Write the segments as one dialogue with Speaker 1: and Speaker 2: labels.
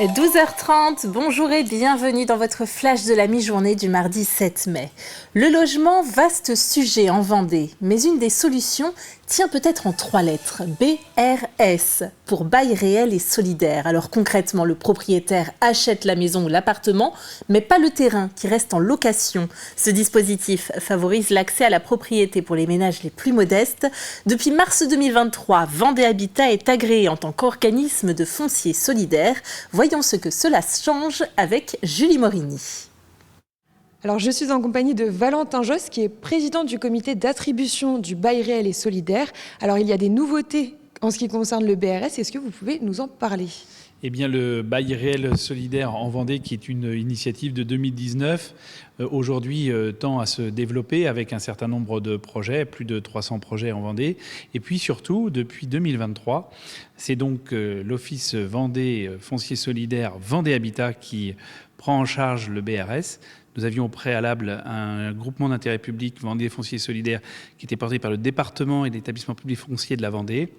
Speaker 1: 12h30, bonjour et bienvenue dans votre flash de la mi-journée du mardi 7 mai. Le logement, vaste sujet en Vendée, mais une des solutions tient peut-être en 3 lettres, BRS, pour bail réel et solidaire. Alors concrètement, le propriétaire achète la maison ou l'appartement, mais pas le terrain qui reste en location. Ce dispositif favorise l'accès à la propriété pour les ménages les plus modestes. Depuis mars 2023, Vendée Habitat est agréé en tant qu'organisme de foncier solidaire. Voyons ce que cela change avec Julie Morini.
Speaker 2: Alors, je suis en compagnie de Valentin Josse, qui est président du comité d'attribution du bail réel et solidaire. Alors, il y a des nouveautés en ce qui concerne le BRS. Est-ce que vous pouvez nous en parler ?
Speaker 3: Eh bien, le bail réel solidaire en Vendée, qui est une initiative de 2019, aujourd'hui tend à se développer avec un certain nombre de projets, plus de 300 projets en Vendée. Et puis surtout, depuis 2023, c'est donc l'Office Vendée Foncier Solidaire Vendée Habitat qui prend en charge le BRS. Nous avions au préalable un groupement d'intérêt public, Vendée Foncier Solidaire, qui était porté par le département et l'établissement public foncier de la Vendée.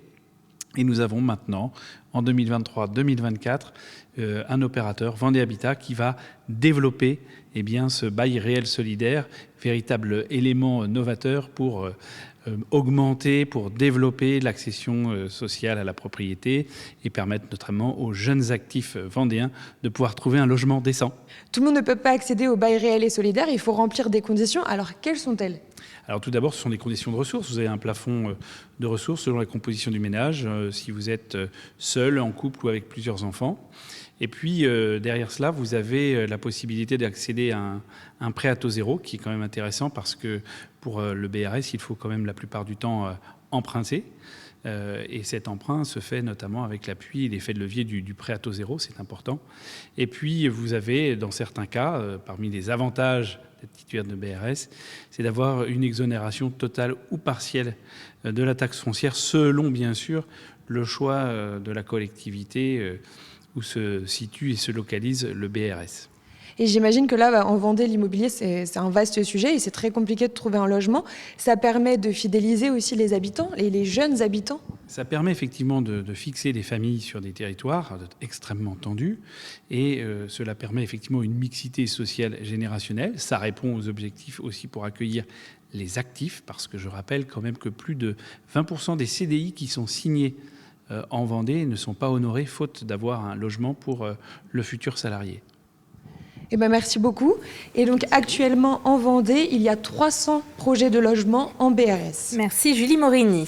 Speaker 3: Et nous avons maintenant, en 2023-2024, un opérateur, Vendée Habitat, qui va développer ce bail réel solidaire, véritable élément novateur pour augmenter, pour développer l'accession sociale à la propriété et permettre notamment aux jeunes actifs vendéens de pouvoir trouver un logement décent.
Speaker 2: Tout le monde ne peut pas accéder au bail réel et solidaire, il faut remplir des conditions. Alors, quelles sont-elles ?
Speaker 3: Alors tout d'abord, ce sont des conditions de ressources. Vous avez un plafond de ressources selon la composition du ménage, si vous êtes seul, en couple ou avec plusieurs enfants. Et puis derrière cela, vous avez la possibilité d'accéder à un prêt à taux zéro, qui est quand même intéressant parce que pour le BRS, il faut quand même la plupart du temps emprunter. Et cet emprunt se fait notamment avec l'appui et l'effet de levier du prêt à taux zéro, c'est important. Et puis vous avez, dans certains cas, parmi les avantages d'être titulaire de BRS, c'est d'avoir une exonération totale ou partielle de la taxe foncière, selon bien sûr le choix de la collectivité où se situe et se localise le BRS.
Speaker 2: Et j'imagine que là, en Vendée, l'immobilier, c'est un vaste sujet et c'est très compliqué de trouver un logement. Ça permet de fidéliser aussi les habitants et les jeunes habitants.
Speaker 3: Ça permet effectivement de fixer des familles sur des territoires extrêmement tendus et cela permet effectivement une mixité sociale générationnelle. Ça répond aux objectifs aussi pour accueillir les actifs, parce que je rappelle quand même que plus de 20% des CDI qui sont signés en Vendée ne sont pas honorés faute d'avoir un logement pour le futur salarié.
Speaker 2: Eh ben, merci beaucoup. Et donc actuellement en Vendée, il y a 300 projets de logement en BRS.
Speaker 1: Merci Julie Morini.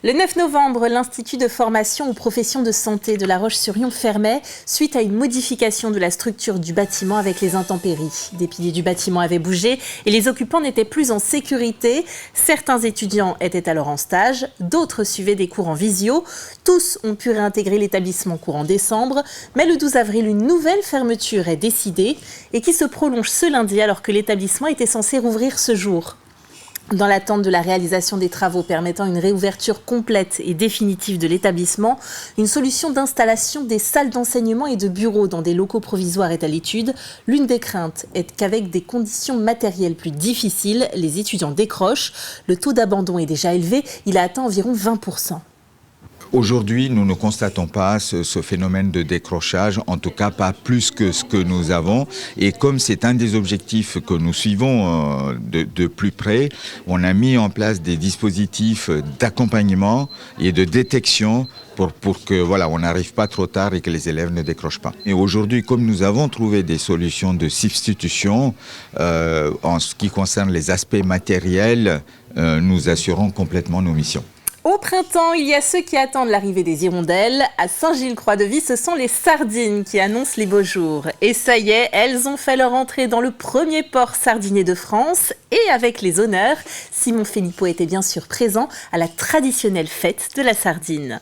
Speaker 1: Le 9 novembre, l'Institut de formation aux professions de santé de La Roche-sur-Yon fermait suite à une modification de la structure du bâtiment avec les intempéries. Des piliers du bâtiment avaient bougé et les occupants n'étaient plus en sécurité. Certains étudiants étaient alors en stage, d'autres suivaient des cours en visio. Tous ont pu réintégrer l'établissement courant décembre, mais le 12 avril, une nouvelle fermeture est décidée et qui se prolonge ce lundi alors que l'établissement était censé rouvrir ce jour. Dans l'attente de la réalisation des travaux permettant une réouverture complète et définitive de l'établissement, une solution d'installation des salles d'enseignement et de bureaux dans des locaux provisoires est à l'étude. L'une des craintes est qu'avec des conditions matérielles plus difficiles, les étudiants décrochent. Le taux d'abandon est déjà élevé, il a atteint environ 20%.
Speaker 4: Aujourd'hui, nous ne constatons pas ce phénomène de décrochage, en tout cas pas plus que ce que nous avons. Et comme c'est un des objectifs que nous suivons de plus près, on a mis en place des dispositifs d'accompagnement et de détection pour que on n'arrive pas trop tard et que les élèves ne décrochent pas. Et aujourd'hui, comme nous avons trouvé des solutions de substitution en ce qui concerne les aspects matériels, nous assurons complètement nos missions.
Speaker 1: Au printemps, il y a ceux qui attendent l'arrivée des hirondelles. À Saint-Gilles-Croix-de-Vie, ce sont les sardines qui annoncent les beaux jours. Et ça y est, elles ont fait leur entrée dans le premier port sardinier de France. Et avec les honneurs, Simon Philippot était bien sûr présent à la traditionnelle fête de la sardine.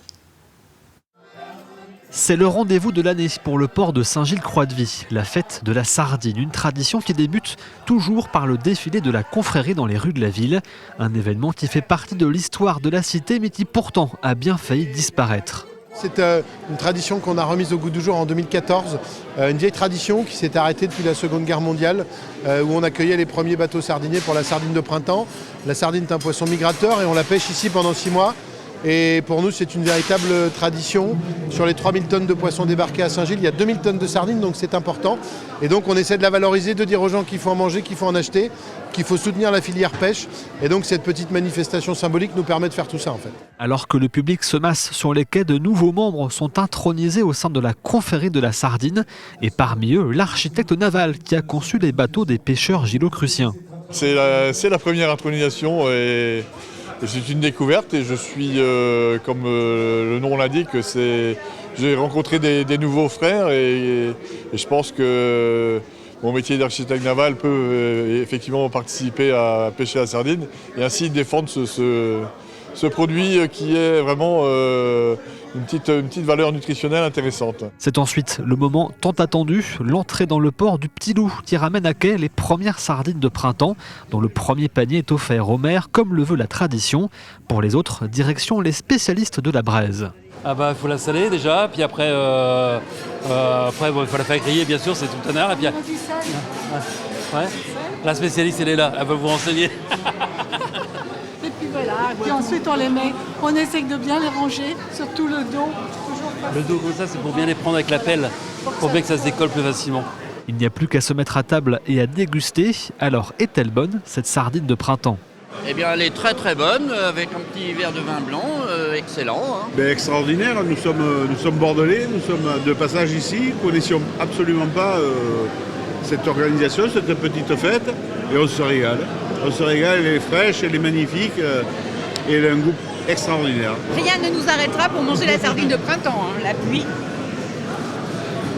Speaker 5: C'est le rendez-vous de l'année pour le port de Saint-Gilles-Croix-de-Vie, la fête de la sardine, une tradition qui débute toujours par le défilé de la confrérie dans les rues de la ville. Un événement qui fait partie de l'histoire de la cité mais qui pourtant a bien failli disparaître.
Speaker 6: C'est une tradition qu'on a remise au goût du jour en 2014, une vieille tradition qui s'est arrêtée depuis la Seconde Guerre mondiale, où on accueillait les premiers bateaux sardiniers pour la sardine de printemps. La sardine est un poisson migrateur et on la pêche ici pendant 6 mois. Et pour nous, c'est une véritable tradition. Sur les 3000 tonnes de poissons débarqués à Saint-Gilles, il y a 2000 tonnes de sardines, donc c'est important. Et donc on essaie de la valoriser, de dire aux gens qu'il faut en manger, qu'il faut en acheter, qu'il faut soutenir la filière pêche. Et donc cette petite manifestation symbolique nous permet de faire tout ça en fait.
Speaker 5: Alors que le public se masse sur les quais, de nouveaux membres sont intronisés au sein de la confrérie de la sardine. Et parmi eux, l'architecte naval qui a conçu les bateaux des pêcheurs gillo-cruciens.
Speaker 7: C'est la première intronisation et c'est une découverte et je suis, comme le nom l'indique, j'ai rencontré des nouveaux frères et je pense que mon métier d'architecte naval peut effectivement participer à pêcher la sardine et ainsi défendre ce produit qui est vraiment une petite valeur nutritionnelle intéressante.
Speaker 5: C'est ensuite le moment tant attendu, l'entrée dans le port du Petit Loup qui ramène à quai les premières sardines de printemps dont le premier panier est offert aux mères comme le veut la tradition. Pour les autres, direction les spécialistes de la braise.
Speaker 8: Ah bah faut la saler déjà, puis après il faut la faire griller bien sûr, c'est tout un art. Et puis, ouais. La spécialiste elle est là, elle va vous renseigner.
Speaker 9: Et puis voilà, puis ensuite on les met, on essaie de bien les ranger, surtout le dos.
Speaker 8: Le dos comme ça c'est pour bien les prendre avec la pelle, pour bien que ça se décolle plus facilement.
Speaker 5: Il n'y a plus qu'à se mettre à table et à déguster. Alors est-elle bonne cette sardine de printemps ?
Speaker 10: Eh bien, elle est très très bonne, avec un petit verre de vin blanc, excellent. Hein.
Speaker 11: Extraordinaire, nous sommes bordelais, nous sommes de passage ici, nous ne connaissions absolument pas cette organisation, cette petite fête, et on se régale. On se régale, elle est fraîche, elle est magnifique, et elle a un goût extraordinaire.
Speaker 12: Rien ne nous arrêtera pour manger la sardine de printemps, hein. La pluie,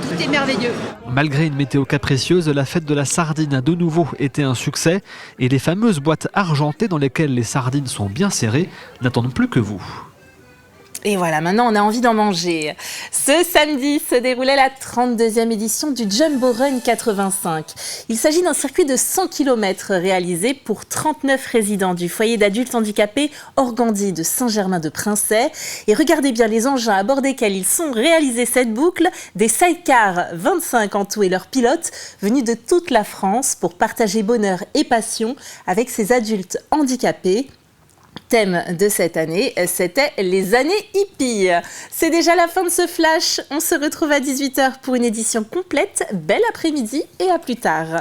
Speaker 12: tout est merveilleux.
Speaker 5: Malgré une météo capricieuse, la fête de la sardine a de nouveau été un succès et les fameuses boîtes argentées dans lesquelles les sardines sont bien serrées n'attendent plus que vous.
Speaker 1: Et voilà, maintenant on a envie d'en manger. Ce samedi se déroulait la 32e édition du Jumbo Run 85. Il s'agit d'un circuit de 100 km réalisé pour 39 résidents du foyer d'adultes handicapés Organdi de Saint-Germain-de-Princey. Et regardez bien les engins à bord desquels ils sont réalisés cette boucle, des sidecars 25 en tout et leurs pilotes venus de toute la France pour partager bonheur et passion avec ces adultes handicapés. Thème de cette année, c'était les années hippies. C'est déjà la fin de ce flash. On se retrouve à 18h pour une édition complète. Bel après-midi et à plus tard.